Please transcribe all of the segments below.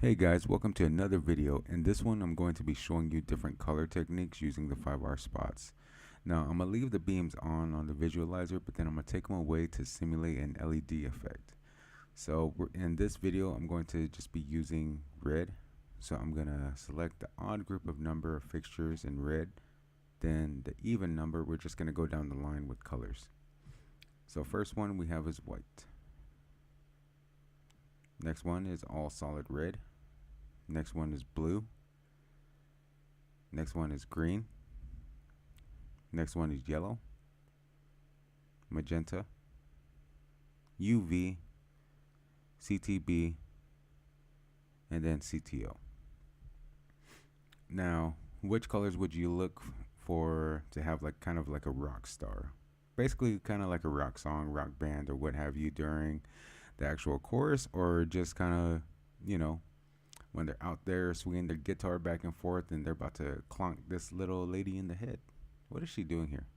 Hey guys, welcome to another video. In this one, I'm going to be showing you different color techniques using the 5R spots. Now, I'm going to leave the beams on the visualizer, but then I'm going to take them away to simulate an LED effect. So in this video, I'm going to just be using red. So I'm going to select the odd group of number of fixtures in red. Then the even number, we're just going to go down the line with colors. So first one we have is white. Next one is all solid red. Next one is blue. Next one is green. Next one is yellow, magenta, UV, CTB, and then CTO. Now, which colors would you look for to have like kind of like a rock star? Basically kind of like a rock song, rock band, or what have you during the actual chorus, or just kind of, you know, when they're out there swinging their guitar back and forth and they're about to clonk this little lady in the head. What is she doing here?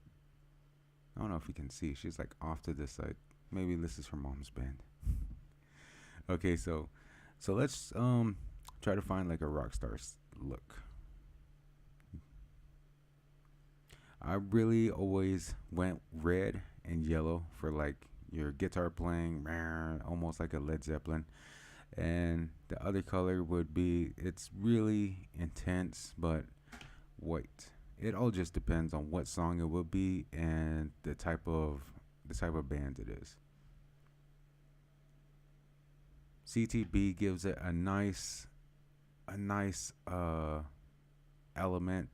I don't know if you can see. She's like off to this side. Maybe this is her mom's band. Okay, so let's try to find like a rock star's look. I really always went red and yellow for like your guitar playing, almost like a Led Zeppelin. And the other color would be, it's really intense, but white. It all just depends on what song it will be and the type of band it is. CTB gives it a nice element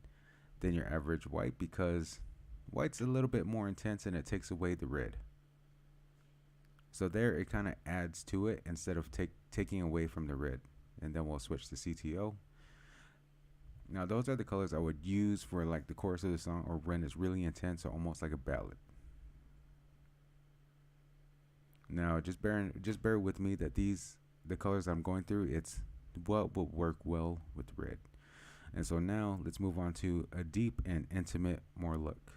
than your average white, because white's a little bit more intense and it takes away the red. So there it kind of adds to it instead of taking away from the red. And then we'll switch to CTO. Now those are the colors I would use for like the chorus of the song, or when it's really intense or almost like a ballad. Now just bear with me that the colors I'm going through, it's what will work well with red. And so now let's move on to a deep and intimate more look.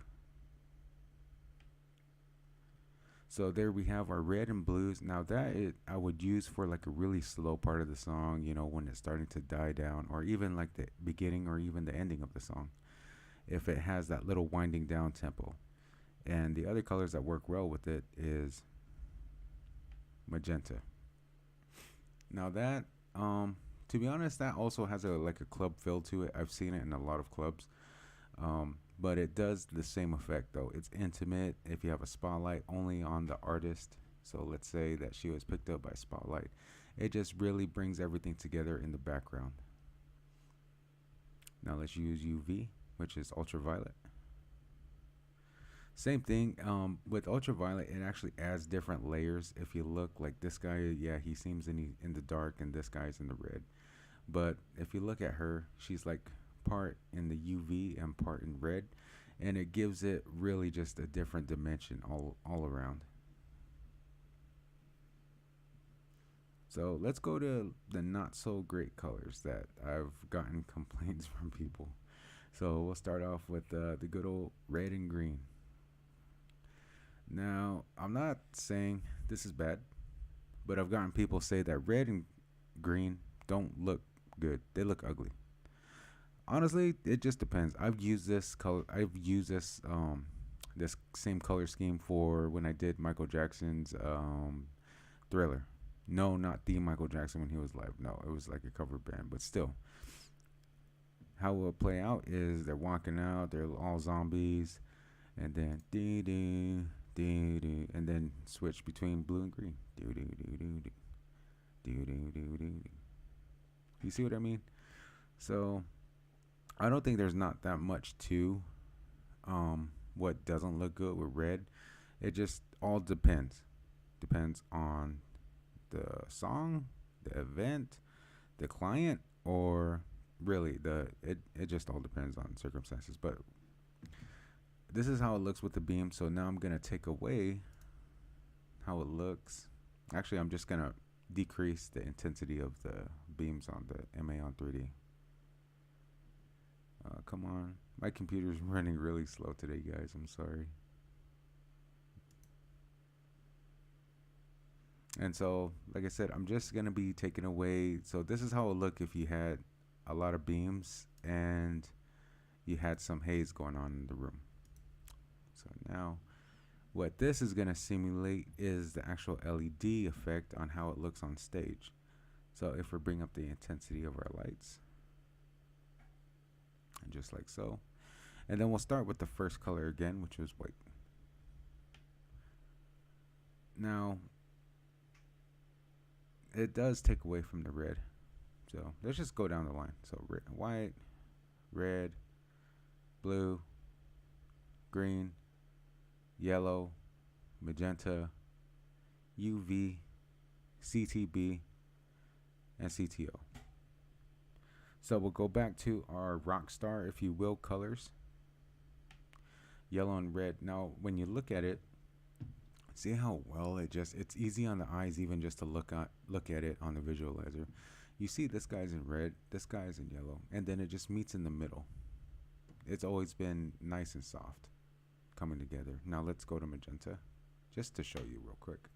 So there we have our red and blues. Now I would use for like a really slow part of the song, you know, when it's starting to die down, or even like the beginning or even the ending of the song, if it has that little winding down tempo. And the other colors that work well with it is magenta. Now that to be honest, that also has a like a club feel to it. I've seen it in a lot of clubs. But it does the same effect though. It's intimate if you have a spotlight only on the artist. So let's say that she was picked up by spotlight. It just really brings everything together in the background. Now let's use UV, which is ultraviolet. Same thing with ultraviolet. It actually adds different layers. If you look like this guy, yeah, he seems in the dark, and this guy's in the red. But if you look at her, she's like part in the UV and part in red, and it gives it really just a different dimension all around. So let's go to the not so great colors that I've gotten complaints from people. So we'll start off with the good old red and green. Now, I'm not saying this is bad, but I've gotten people say that red and green don't look good. They look ugly. Honestly, it just depends. I've used this color. I've used this same color scheme for when I did Michael Jackson's Thriller. No, not the Michael Jackson when he was live. No, it was like a cover band, but still. How it will play out is they're walking out, they're all zombies, and then dee doo doo doo, and then switch between blue and green. Doo doo doo doo doo doo doo doo doo. You see what I mean? So I don't think there's not that much to what doesn't look good with red. It just all depends. Depends on the song, the event, the client, or really it just all depends on circumstances. But this is how it looks with the beam. So now I'm gonna take away how it looks. Actually, I'm just gonna decrease the intensity of the beams on the MA on 3D. Come on. My computer's running really slow today, guys. I'm sorry. And so, like I said, I'm just gonna be taking away. So this is how it would look if you had a lot of beams and you had some haze going on in the room. So now what this is gonna simulate is the actual LED effect on how it looks on stage. So if we bring up the intensity of our lights, and just like so, and then we'll start with the first color again, which was white. Now it does take away from the red. So let's just go down the line. So white, red, blue, green, yellow, magenta, UV, CTB, and CTO. So we'll go back to our Rockstar, if you will, colors. Yellow and red. Now, when you look at it, see how well it's easy on the eyes even just to look at it on the visualizer. You see this guy's in red, this guy's in yellow, and then it just meets in the middle. It's always been nice and soft coming together. Now let's go to magenta just to show you real quick.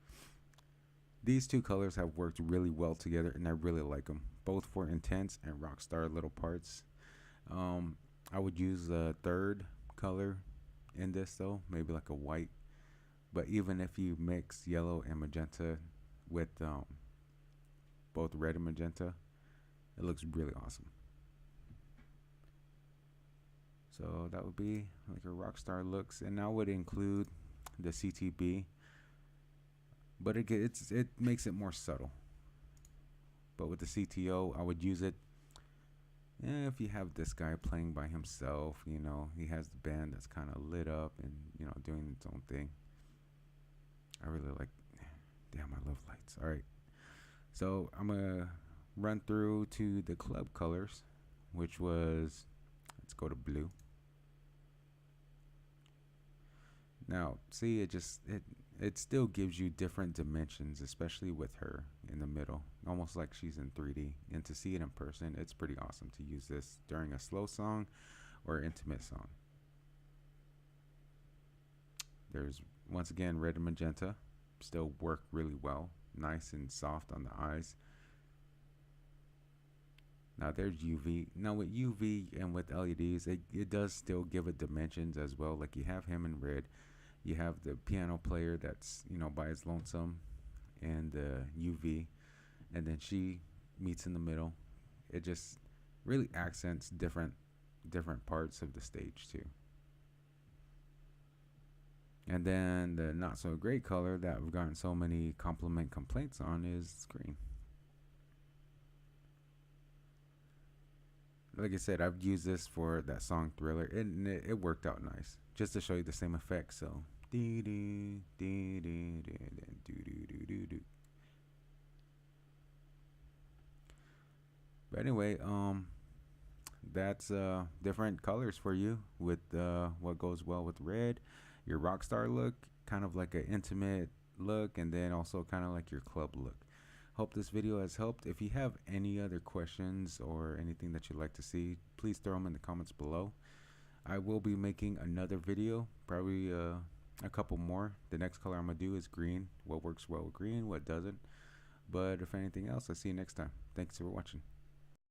These two colors have worked really well together, and I really like them, both for intense and rockstar little parts. I would use a third color in this though, maybe like a white. But even if you mix yellow and magenta with both red and magenta, it looks really awesome. So that would be like a rockstar looks, and I would include the CTB, but it makes it more subtle. But with the CTO, I would use it if you have this guy playing by himself. You know, he has the band that's kind of lit up and doing its own thing. I really like. Damn, I love lights. All right, so I'm gonna run through to the club colors, which was, let's go to blue. Now, see, it still gives you different dimensions, especially with her in the middle, almost like she's in 3D. And to see it in person, it's pretty awesome to use this during a slow song or intimate song. There's, once again, red and magenta still work really well, nice and soft on the eyes. Now there's UV. Now with UV and with LEDs, it does still give it dimensions as well. Like you have him in red, you have the piano player that's by his lonesome, and UV, and then she meets in the middle. It just really accents different parts of the stage too. And then the not so great color that we've gotten so many complaints on is green. Like I said, I've used this for that song Thriller, and it worked out nice, just to show you the same effect. So but anyway, that's different colors for you with what goes well with red, your rock star look, kind of like an intimate look, and then also kind of like your club look. Hope this video has helped. If you have any other questions or anything that you'd like to see, please throw them in the comments below. I will be making another video, probably a couple more. The next color I'm gonna do is green. What works well with green, what doesn't. But if anything else, I'll see you next time. Thanks for watching.